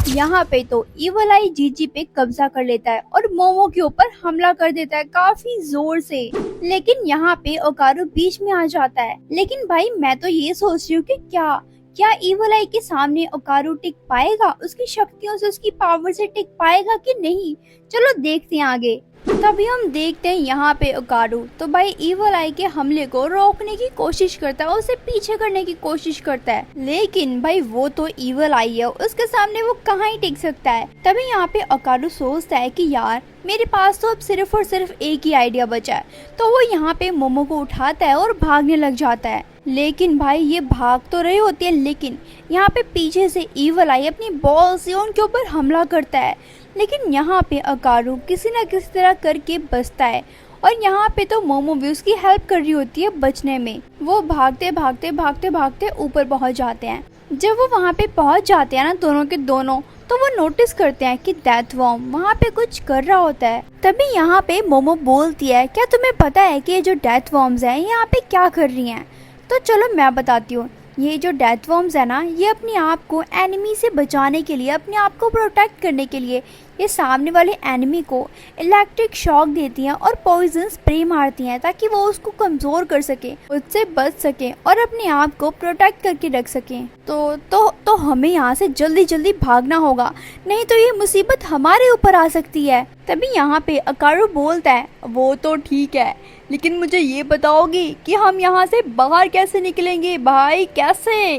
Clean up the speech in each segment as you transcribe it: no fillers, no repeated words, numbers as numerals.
यहाँ पे तो इवल आई जीजी पे कब्जा कर लेता है और मोमो के ऊपर हमला कर देता है काफी जोर से। लेकिन यहाँ पे ओकारू बीच में आ जाता है। लेकिन भाई मैं तो ये सोच रही हूँ कि क्या क्या इवल आई के सामने ओकारू टिक पाएगा, उसकी शक्तियों से उसकी पावर से टिक पाएगा कि नहीं। चलो देखते हैं आगे। तभी हम देखते हैं यहाँ पे ओकारू तो भाई इवल आई के हमले को रोकने की कोशिश करता है, उसे पीछे करने की कोशिश करता है। लेकिन भाई वो तो इवल आई है, उसके सामने वो कहाँ ही टिक सकता है। तभी यहाँ पे ओकारू सोचता है कि यार मेरे पास तो अब सिर्फ और सिर्फ एक ही आइडिया बचा है। तो वो यहाँ पे मोमो को उठाता है और भागने लग जाता है। लेकिन भाई ये भाग तो रही होती है, लेकिन यहाँ पे पीछे से इवल आई अपनी बॉल से उनके ऊपर हमला करता है। लेकिन यहाँ पे ओकारू किसी न किसी तरह करके बचता है और यहाँ पे तो मोमो भी उसकी हेल्प कर रही होती है बचने में। वो भागते भागते भागते भागते ऊपर पहुँच जाते हैं। जब वो वहाँ पे पहुँच जाते हैं ना दोनों के दोनों, तो वो नोटिस करते हैं कि डेथ वर्म वहाँ पे कुछ कर रहा होता है। तभी यहाँ पे मोमो बोलती है, क्या तुम्हें पता है कि ये जो डेथ वर्म्स हैं यहाँ पे क्या कर रही हैं? तो चलो मैं बताती हूँ। ये जो डेथ वर्म्स है ना, ये अपने आप को एनिमी से बचाने के लिए, अपने आप को प्रोटेक्ट करने के लिए ये सामने वाले एनिमी को इलेक्ट्रिक शॉक देती हैं और पॉइजन स्प्रे मारती हैं ताकि वो उसको कमज़ोर कर सके, उससे बच सके और अपने आप को प्रोटेक्ट करके रख सकें। तो हमें यहाँ से जल्दी जल्दी भागना होगा, नहीं तो ये मुसीबत हमारे ऊपर आ सकती है। तभी यहाँ पे ओकारू बोलता है, वो तो ठीक है, लेकिन मुझे ये बताओगी कि हम यहाँ से बाहर कैसे निकलेंगे भाई, कैसे?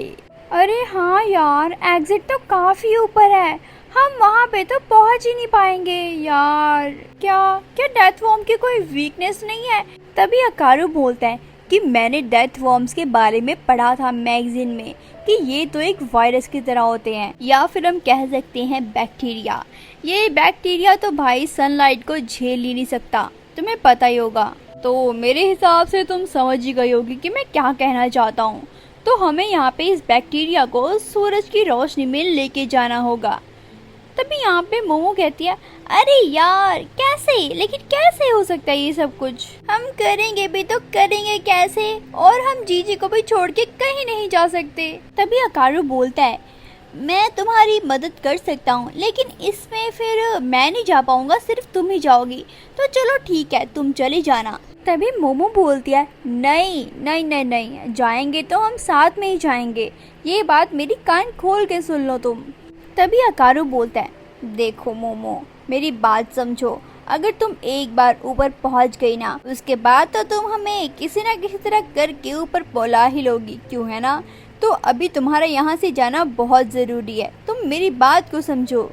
अरे हाँ यार, एग्जिट तो काफी ऊपर है, हम वहाँ पे तो पहुँच ही नहीं पाएंगे यार। क्या क्या डेथ वर्म की कोई वीकनेस नहीं है? तभी ओकारू बोलता है कि मैंने डेथ वर्म्स के बारे में पढ़ा था मैगजीन में कि ये तो एक वायरस की तरह होते हैं, या फिर हम कह सकते हैं बैक्टीरिया। ये बैक्टीरिया तो भाई सनलाइट को झेल ही नहीं सकता, तुम्हें पता ही होगा। तो मेरे हिसाब से तुम समझ ही गई होगी कि मैं क्या कहना चाहता हूँ। तो हमें यहाँ पे इस बैक्टीरिया को सूरज की रोशनी में लेके जाना होगा। तभी यहाँ पे मोमो कहती है, अरे यार कैसे, लेकिन कैसे हो सकता है ये सब कुछ? हम करेंगे भी तो करेंगे कैसे, और हम जीजी को भी छोड़ के कहीं नहीं जा सकते। तभी ओकारू बोलता है, मैं तुम्हारी मदद कर सकता हूँ, लेकिन इसमें फिर मैं नहीं जा पाऊंगा, सिर्फ तुम ही जाओगी। तो चलो ठीक है, तुम चली जाना। तभी मोमो बोलती है, नहीं नहीं नहीं नहीं, जाएंगे तो हम साथ में ही जाएंगे, ये बात मेरी कान खोल के सुन लो तुम। तभी ओकारू बोलता है, देखो मोमो मेरी बात समझो, अगर तुम एक बार ऊपर पहुंच गई ना, उसके बाद तो तुम हमें किसी न किसी तरह करके ऊपर पहुंचा ही लोगी, क्यों है ना? तो अभी तुम्हारा यहाँ से जाना बहुत ज़रूरी है, तुम मेरी बात को समझो।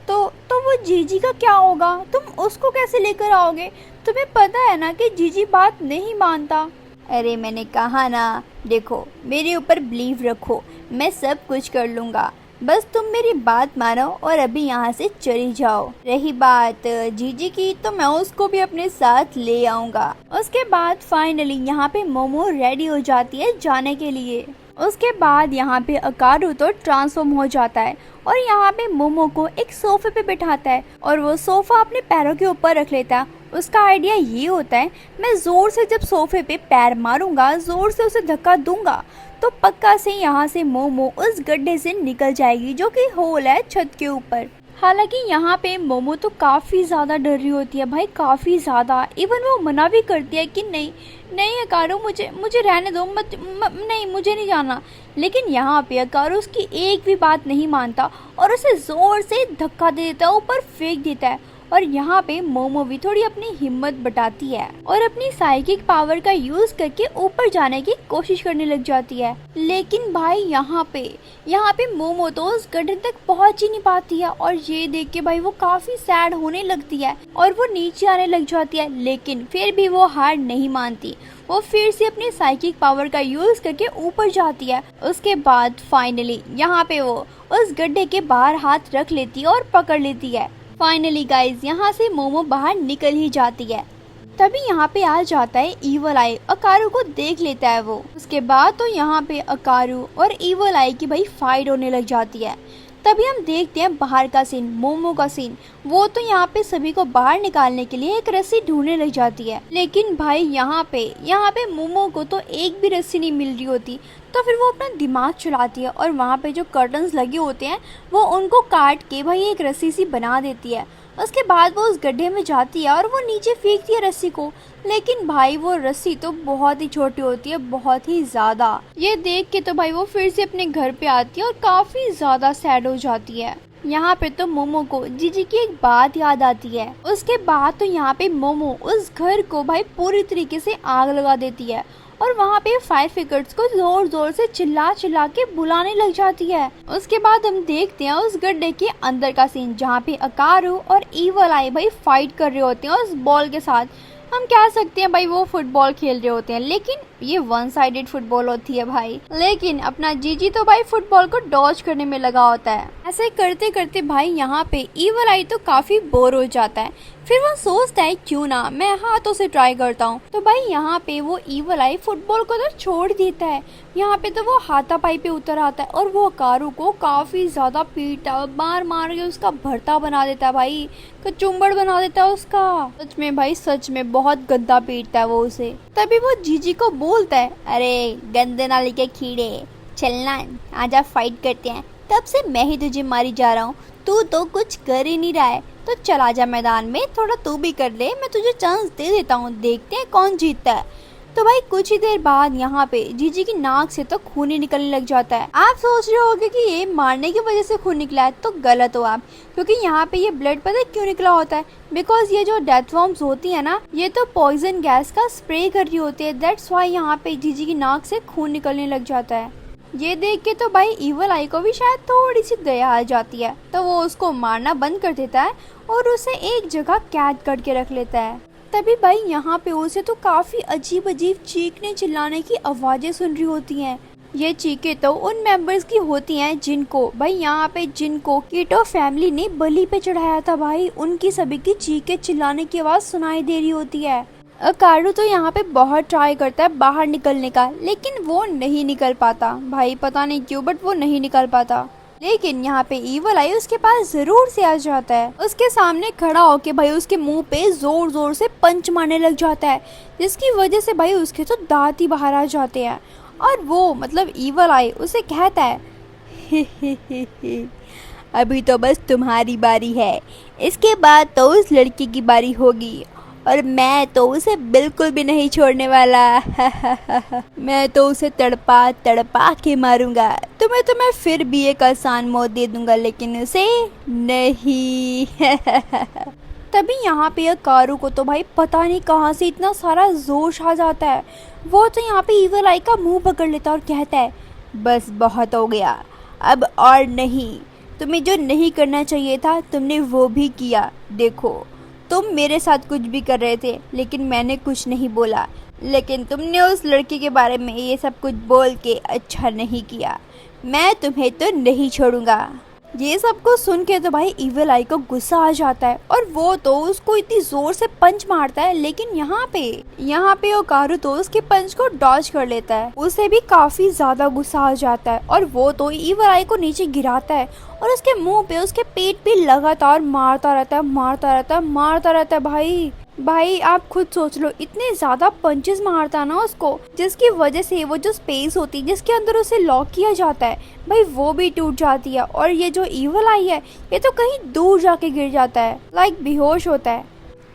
तो वो जीजी का क्या होगा? तुम उसको कैसे लेकर आओगे? तुम्हें पता है ना कि जीजी बात नहीं मानता। अरे मैंने कहा ना, देखो मेरे ऊपर बिलीव रखो, मैं सब कुछ कर लूँगा, बस तुम मेरी बात मानो और अभी यहाँ से चली जाओ। रही बात जीजी की, तो मैं उसको भी अपने साथ ले आऊँगा। उसके बाद फाइनली यहाँ पे मोमो रेडी हो जाती है जाने के लिए। उसके बाद यहाँ पे ओकारू तो ट्रांसफॉर्म हो जाता है और यहाँ पे मोमो को एक सोफे पे बिठाता है और वो सोफा अपने पैरों के ऊपर रख लेता है। उसका आइडिया ये होता है, मैं जोर से जब सोफे पे पैर मारूंगा, जोर से उसे धक्का दूंगा, तो पक्का से यहाँ से मोमो उस गड्ढे से निकल जाएगी जो कि होल है छत के ऊपर। हालांकि यहाँ पे मोमो तो काफ़ी ज़्यादा डर रही होती है भाई, काफ़ी ज़्यादा। इवन वो मना भी करती है कि नहीं नहीं ओकारू, मुझे रहने दो, नहीं मुझे नहीं जाना। लेकिन यहाँ पे ओकारू उसकी एक भी बात नहीं मानता और उसे ज़ोर से धक्का दे देता है, ऊपर फेंक देता है। और यहाँ पे मोमो भी थोड़ी अपनी हिम्मत बढ़ाती है और अपनी साइकिक पावर का यूज करके ऊपर जाने की कोशिश करने लग जाती है। लेकिन भाई यहाँ पे मोमो तो उस गड्ढे तक पहुँच ही नहीं पाती है और ये देख के भाई वो काफी सैड होने लगती है और वो नीचे आने लग जाती है। लेकिन फिर भी वो हार नहीं मानती, वो फिर से अपनी साइकिक पावर का यूज करके ऊपर जाती है। उसके बाद फाइनली यहाँ पे वो उस गड्ढे के बाहर हाथ रख लेती है और पकड़ लेती है। फाइनली गाइज यहाँ से मोमो बाहर निकल ही जाती है। तभी यहाँ पे आ जाता है इवल आई, ओकारू को देख लेता है वो। उसके बाद तो यहाँ पे ओकारू और इवल आई की भाई फाइट होने लग जाती है। तभी हम देखते हैं बाहर का सीन, मोमो का सीन। वो तो यहाँ पे सभी को बाहर निकालने के लिए एक रस्सी ढूंढने लग जाती है, लेकिन भाई यहाँ पे मोमो को तो एक भी रस्सी नहीं मिल रही होती। तो फिर वो अपना दिमाग चलाती है और वहाँ पे जो कर्टन्स लगे होते हैं वो उनको काट के भाई एक रस्सी सी बना देती है। उसके बाद वो उस गड्ढे में जाती है और वो नीचे फेंकती है रस्सी को, लेकिन भाई वो रस्सी तो बहुत ही छोटी होती है, बहुत ही ज्यादा। ये देख के तो भाई वो फिर से अपने घर पे आती है और काफी ज्यादा सैड हो जाती है। यहाँ पे तो मोमो को जीजी की एक बात याद आती है। उसके बाद तो यहाँ पे मोमो उस घर को भाई पूरी तरीके से आग लगा देती है और वहाँ पे फायर फिगर्स को जोर जोर से चिल्ला चिल्ला के बुलाने लग जाती है। उसके बाद हम देखते हैं उस गड्ढे के अंदर का सीन, जहाँ पे अकारू और इवल आई भाई फाइट कर रहे होते हैं उस बॉल के साथ। हम कह सकते हैं भाई वो फुटबॉल खेल रहे होते हैं, लेकिन ये वन साइडेड फुटबॉल होती है भाई। लेकिन अपना जीजी तो भाई फुटबॉल को डॉज करने में लगा होता है। ऐसे करते करते भाई यहाँ पे इवल आई तो काफी बोर हो जाता है। फिर वो सोचता है क्यों ना मैं हाथों से ट्राई करता हूँ। तो भाई यहाँ पे वो इवल आई फुटबॉल को तो छोड़ देता है। यहाँ पे तो वो हाथापाई पे उतर आता है और वो अकारू को काफी ज्यादा पीटा, मार मार के उसका भरता बना देता है भाई, कचुम्बड़ बना देता है उसका। सच में भाई, सच में बहुत गंदा पीटता है वो उसे। तभी वो जीजी को बोलता है, अरे गंदे नाली के कीड़े, चलना आजा फाइट करते हैं। तब से मैं ही तुझे मारी जा रहा हूँ, तू तो कुछ कर ही नहीं रहा है, तो चल आजा मैदान में, थोड़ा तू भी कर ले, मैं तुझे चांस दे देता हूँ, देखते हैं कौन जीतता है। तो भाई कुछ ही देर बाद यहाँ पे जीजी की नाक से तो खून ही निकलने लग जाता है। आप सोच रहे होगे कि ये मारने की वजह से खून निकला है, तो गलत हो आप, क्योंकि यहाँ पे ये ब्लड पता है क्यों निकला होता है? बिकॉज ये जो डेथ वॉर्म्स होती है ना, ये तो पॉइजन गैस का स्प्रे कर रही होती है, दैट्स वाई यहाँ पे जीजी की नाक से खून निकलने लग जाता है। ये देख के तो भाई इवल आई को भी शायद थोड़ी सी दया आ जाती है, तो वो उसको मारना बंद कर देता है और उसे एक जगह कैद करके रख लेता है। तभी भाई यहाँ पे उसे तो काफी अजीब अजीब चीखने चिल्लाने की आवाजें सुन रही होती हैं। ये चीखें तो उन मेंबर्स की होती हैं जिनको भाई यहाँ पे जिनको कीटो फैमिली ने बलि पे चढ़ाया था भाई, उनकी सभी की चीखे चिल्लाने की आवाज सुनाई दे रही होती है। अकारू तो यहाँ पे बहुत ट्राई करता है बाहर निकलने का, लेकिन वो नहीं निकल पाता भाई, पता नहीं क्यों, बट वो नहीं निकल पाता। लेकिन यहाँ पे इवल आई उसके पास जरूर से आ जाता है, उसके सामने खड़ा होके भाई उसके मुंह पे जोर जोर से पंच मारने लग जाता है, जिसकी वजह से भाई उसके तो दांत ही बाहर आ जाते हैं। और वो मतलब इवल आई उसे कहता है, अभी तो बस तुम्हारी बारी है, इसके बाद तो उस लड़की की बारी होगी और मैं तो उसे बिल्कुल भी नहीं छोड़ने वाला। मैं तो उसे तड़पा तड़पा के मारूंगा, तो मैं फिर भी एक आसान मौत दे दूंगा, लेकिन उसे नहीं। तभी यहाँ पे अकारू को तो भाई पता नहीं कहाँ से इतना सारा जोश आ जाता है। वो तो यहाँ पे इवल आई का मुंह पकड़ लेता और कहता है, बस बहुत हो गया, अब और नहीं, तुम्हें जो नहीं करना चाहिए था तुमने वो भी किया। देखो तुम मेरे साथ कुछ भी कर रहे थे, लेकिन मैंने कुछ नहीं बोला, लेकिन तुमने उस लड़की के बारे में ये सब कुछ बोल के अच्छा नहीं किया, मैं तुम्हें तो नहीं छोड़ूंगा। ये सब को सुन के तो भाई इविल आई को गुस्सा आ जाता है और वो तो उसको इतनी जोर से पंच मारता है, लेकिन यहाँ पे ओकारू तो उसके पंच को डॉज कर लेता है। उसे भी काफी ज्यादा गुस्सा आ जाता है और वो तो इविल आई को नीचे गिराता है और उसके मुंह पे उसके पेट पे लगातार मारता रहता है। भाई आप खुद सोच लो, इतने ज्यादा पंचेस मारता है ना उसको, जिसकी वजह से वो जो स्पेस होती है जिसके अंदर उसे लॉक किया जाता है भाई वो भी टूट जाती है। और ये जो इविल आई है ये तो कहीं दूर जाके गिर जाता है, लाइक बेहोश होता है।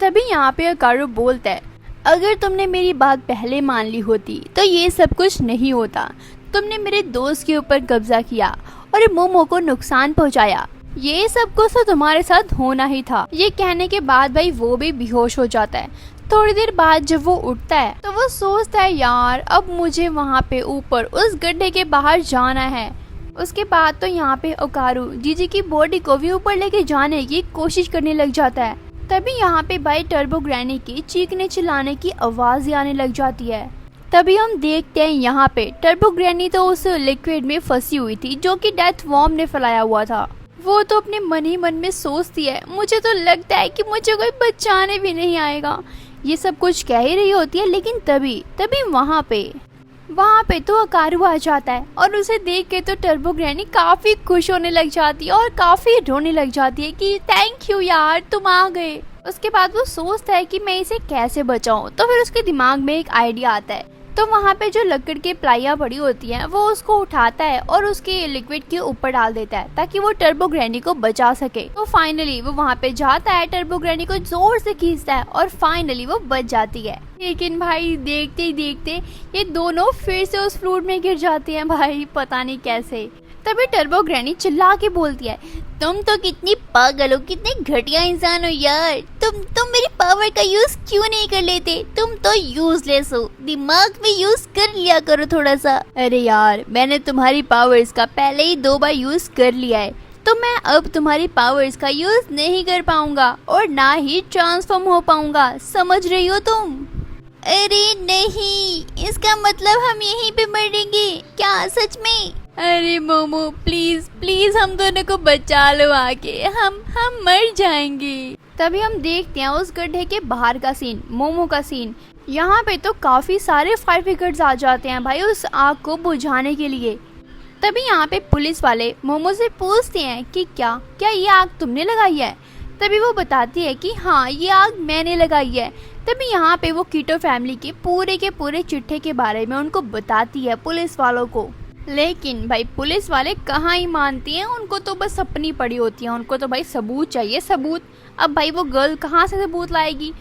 तभी यहाँ पे अकारू बोलता है, अगर तुमने मेरी बात पहले मान ली होती तो ये सब कुछ नहीं होता। तुमने मेरे दोस्त के ऊपर कब्जा किया और मोमो को नुकसान पहुँचाया, ये सब कुछ तो तुम्हारे साथ होना ही था। ये कहने के बाद भाई वो भी बेहोश हो जाता है। थोड़ी देर बाद जब वो उठता है तो वो सोचता है, यार अब मुझे वहाँ पे ऊपर उस गड्ढे के बाहर जाना है। उसके बाद तो यहाँ पे ओकारू जीजी की बॉडी को भी ऊपर लेके जाने की कोशिश करने लग जाता है। तभी यहाँ पे भाई टर्बो ग्रैनी की चीखने चिल्लाने की आवाज आने लग जाती है। तभी हम देखते हैं यहाँ पे टर्बो ग्रैनी तो उस लिक्विड में फंसी हुई थी जो कि डेथ वॉर्म ने फैलाया हुआ था। वो तो अपने मन ही मन में सोचती है, मुझे तो लगता है कि मुझे कोई बचाने भी नहीं आएगा। ये सब कुछ कह ही रही होती है, लेकिन तभी वहाँ पे वहाँ पे तो अकारू आ जाता है और उसे देख के तो टर्बो ग्रैनी काफी खुश होने लग जाती है और काफी रोने लग जाती है कि थैंक यू यार, तुम आ गए। उसके बाद वो सोचता है कि मैं इसे कैसे बचाऊं, तो फिर उसके दिमाग में एक आइडिया आता है। तो वहाँ पे जो लकड़ के प्लाइयाँ पड़ी होती हैं वो उसको उठाता है और उसके लिक्विड के ऊपर डाल देता है ताकि वो टर्बो ग्रैनी को बचा सके। तो फाइनली वो वहाँ पे जाता है, टर्बो ग्रैनी को जोर से खींचता है और फाइनली वो बच जाती है। लेकिन भाई देखते ही देखते ये दोनों फिर से उस फ्लूड में गिर जाते हैं भाई, पता नहीं कैसे। तभी टर्बो ग्रैनी चिल्ला के बोलती है, तुम तो कितनी पागल हो, कितने घटिया इंसान हो यार, तुम मेरी पावर का यूज क्यों नहीं कर लेते, तुम तो यूजलेस हो, दिमाग में यूज कर लिया करो थोड़ा सा। अरे यार, मैंने तुम्हारी पावर्स का पहले ही 2 बार यूज कर लिया है, तो मैं अब तुम्हारी पावर्स का यूज नहीं कर पाऊंगा और ना ही ट्रांसफॉर्म हो पाऊंगा, समझ रही हो तुम? अरे नहीं, इसका मतलब हम यहीं पे मरेंगे क्या सच में? अरे मोमो प्लीज प्लीज हम दोनों को बचा लो आके, हम मर जाएंगे। तभी हम देखते हैं उस गड्ढे के बाहर का सीन, मोमो का सीन। यहाँ पे तो काफी सारे फायर ब्रिगेड्स आ जाते हैं भाई उस आग को बुझाने के लिए। तभी यहाँ पे पुलिस वाले मोमो से पूछते हैं कि क्या ये आग तुमने लगाई है? तभी वो बताती है कि हाँ, ये आग मैंने लगाई है। तभी यहाँ पे वो कीटो फैमिली के पूरे चिट्ठे के बारे में उनको बताती है पुलिस वालों को। लेकिन भाई पुलिस वाले कहाँ ही मानती हैं, उनको तो बस अपनी पड़ी होती है, उनको तो भाई सबूत चाहिए, सबूत। अब भाई वो गर्ल कहाँ से सबूत लाएगी?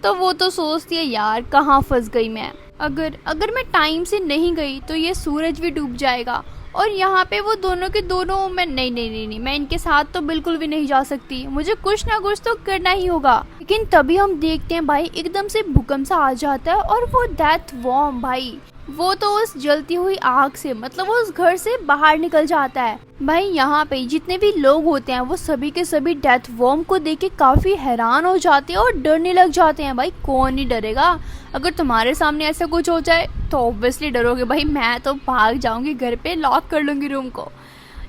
तो वो तो सोचती है यार कहाँ फंस गई मैं, अगर मैं टाइम से नहीं गई तो ये सूरज भी डूब जाएगा और यहाँ पे वो दोनों के दोनों, मैं नहीं, मैं इनके साथ तो बिल्कुल भी नहीं जा सकती, मुझे कुछ ना कुछ तो करना ही होगा। लेकिन तभी हम देखते हैं भाई एकदम से भूकंप सा आ जाता है और वो डेथ वॉर्म भाई, वो तो उस जलती हुई आग से, मतलब वो उस घर से बाहर निकल जाता है। भाई यहाँ पे जितने भी लोग होते हैं वो सभी के सभी डेथ वॉर्म को देख के काफी हैरान हो जाते हैं और डरने लग जाते हैं। भाई कौन नहीं डरेगा, अगर तुम्हारे सामने ऐसा कुछ हो जाए तो ऑब्वियसली डरोगे भाई। मैं तो भाग जाऊंगी घर पे, लॉक कर लूंगी रूम को।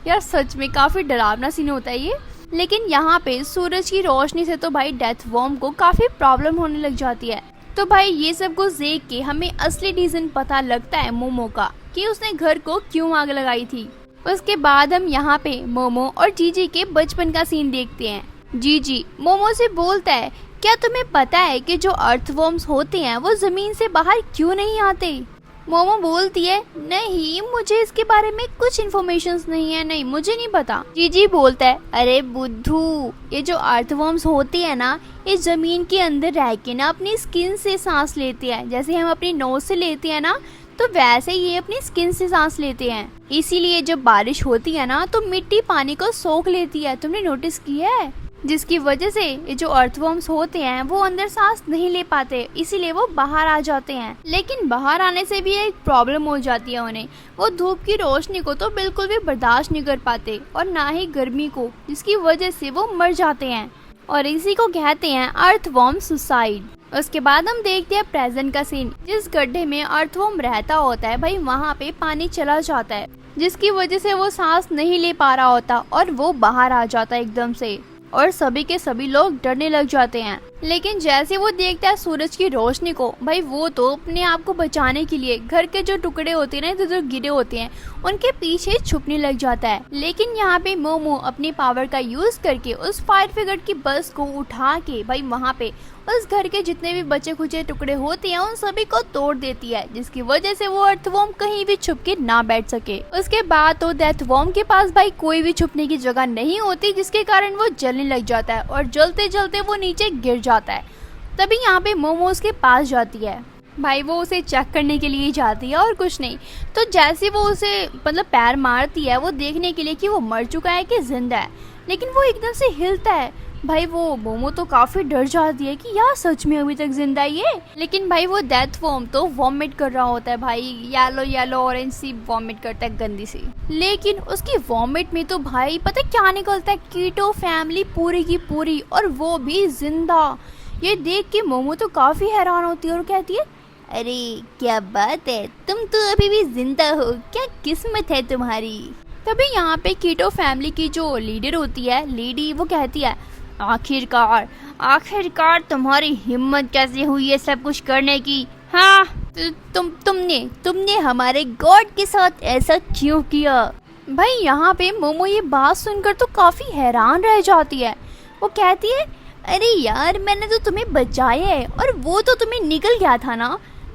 यार सच में काफी डरावना सीन होता है ये। लेकिन यहाँ पे सूरज की रोशनी से तो भाई डेथ वॉर्म को काफी प्रॉब्लम होने लग जाती है। तो भाई ये सब कुछ देख के हमें असली रीजन पता लगता है मोमो का, कि उसने घर को क्यों आग लगाई थी। उसके बाद हम यहाँ पे मोमो और जीजी के बचपन का सीन देखते हैं। जीजी मोमो से बोलता है, क्या तुम्हें पता है कि जो अर्थवर्म्स होते हैं वो जमीन से बाहर क्यों नहीं आते? मोमो बोलती है, नहीं मुझे इसके बारे में कुछ इन्फॉर्मेशन नहीं है, नहीं मुझे नहीं पता। जीजी बोलता है, अरे बुद्धू, ये जो अर्थवर्म्स होते हैं ना, ये जमीन के अंदर रह के ना अपनी स्किन से सांस लेते हैं, जैसे हम अपनी नोज से लेते हैं ना, तो वैसे ये अपनी स्किन से सांस लेते हैं। इसीलिए जब बारिश होती है ना तो मिट्टी पानी को सोख लेती है, तुमने नोटिस किया है? जिसकी वजह से ये जो अर्थवर्म्स होते हैं वो अंदर सांस नहीं ले पाते, इसीलिए वो बाहर आ जाते हैं। लेकिन बाहर आने से भी एक प्रॉब्लम हो जाती है उन्हें, वो धूप की रोशनी को तो बिल्कुल भी बर्दाश्त नहीं कर पाते और ना ही गर्मी को, जिसकी वजह से वो मर जाते हैं और इसी को कहते हैं अर्थवर्म सुसाइड। उसके बाद हम देखते हैं प्रेजेंट का सीन। जिस गड्ढे में अर्थवर्म रहता होता है भाई, वहाँ पे पानी चला जाता है, जिसकी वजह से वो सांस नहीं ले पा रहा होता और वो बाहर आ जाता है एकदम से, और सभी के सभी लोग डरने लग जाते हैं। लेकिन जैसे वो देखता है सूरज की रोशनी को, भाई वो तो अपने आप को बचाने के लिए घर के जो टुकड़े होते हैं ना, जो गिरे होते हैं, उनके पीछे छुपने लग जाता है। लेकिन यहाँ पे मोमो अपनी पावर का यूज करके उस फायर ब्रिगेड की बस को उठा के भाई वहाँ पे उस घर के जितने भी बचे खुचे टुकड़े होते हैं उन सभी को तोड़ देती है, जिसकी वजह से वो अर्थवर्म कहीं भी छुप के ना बैठ सके। उसके बाद तो डेथवर्म के पास भाई कोई भी छुपने की जगह नहीं होती, जिसके कारण वो जलने लग जाता है और जलते जलते वो नीचे गिर जाता है। तभी यहाँ पे मोमो उसके पास जाती है, भाई वो उसे चेक करने के लिए जाती है और कुछ नहीं। तो जैसे वो उसे मतलब पैर मारती है वो देखने के लिए कि वो मर चुका है कि जिंदा है, लेकिन वो एकदम से हिलता है। भाई वो मोमो तो काफी डर जाती है कि यार सच में अभी तक जिंदा है ये। लेकिन भाई वो डेथवर्म तो वॉमिट कर रहा होता है भाई, येलो ऑरेंज सी वॉमिट करता है गंदी सी। लेकिन उसकी वॉमिट में तो भाई पता क्या निकलता है, कीटो फैमिली पूरी की पूरी, और वो भी जिंदा। ये देख के मोमो तो काफी हैरान होती है और कहती है, अरे क्या बात है, तुम तो अभी भी जिंदा हो, क्या किस्मत है तुम्हारी। तभी यहाँ पे कीटो फैमिली की जो लीडर होती है, लेडी, वो कहती है, आखिरकार तुम्हारी हिम्मत कैसे हुई है सब कुछ करने की? हाँ तुमने हमारे गॉड के साथ ऐसा क्यों किया? भाई यहाँ पे मोमो ये बात सुनकर तो काफी हैरान रह जाती है। वो कहती है, अरे यार मैंने तो तुम्हें बचाया है और वो तो तुम्हें निकल गया था ना,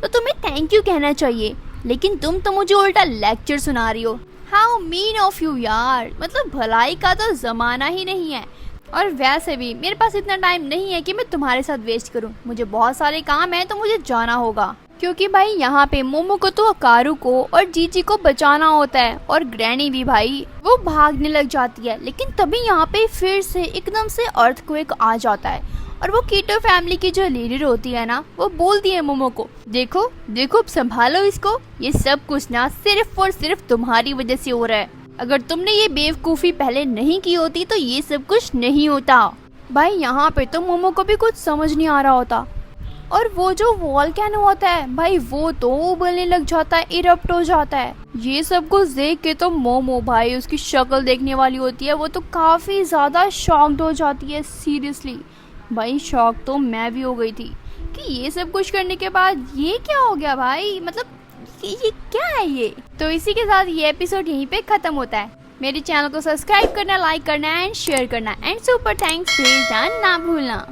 तो तुम्हें थैंक यू कहना चाहिए, लेकिन तुम तो मुझे उल्टा लेक्चर सुना रही हो। हाउ मीन ऑफ यू यार, मतलब भलाई का तो जमाना ही नहीं है। और वैसे भी मेरे पास इतना टाइम नहीं है कि मैं तुम्हारे साथ वेस्ट करूं, मुझे बहुत सारे काम है तो मुझे जाना होगा। क्योंकि भाई यहाँ पे मोमो को तो अकारू को और जीजी को बचाना होता है और ग्रैनी भी भाई वो भागने लग जाती है। लेकिन तभी यहाँ पे फिर से एकदम से अर्थक्वेक आ जाता है और वो कीटो फैमिली की जो लीडर होती है ना, वो बोलती है मोमो को, देखो देखो अब संभालो इसको, ये सब कुछ ना सिर्फ और सिर्फ तुम्हारी वजह से हो रहा है। अगर तुमने ये बेवकूफ़ी पहले नहीं की होती तो ये सब कुछ नहीं होता। भाई यहाँ पे तो मोमो को भी कुछ समझ नहीं आ रहा होता। और वो जो वॉल्केनो होता है भाई, वो तो उबलने लग जाता है, इरप्ट हो जाता है। ये सब कुछ देख के तो मोमो भाई, उसकी शक्ल देखने वाली होती है, वो तो काफी ज्यादा शॉक्ड हो जाती है। सीरियसली भाई शॉक तो मैं भी हो गई थी कि ये सब कुछ करने के बाद ये क्या हो गया भाई, मतलब ये क्या है ये। तो इसी के साथ ये एपिसोड यहीं पे खत्म होता है। मेरे चैनल को सब्सक्राइब करना, लाइक करना एंड शेयर करना एंड सुपर थैंक्स ना भूलना।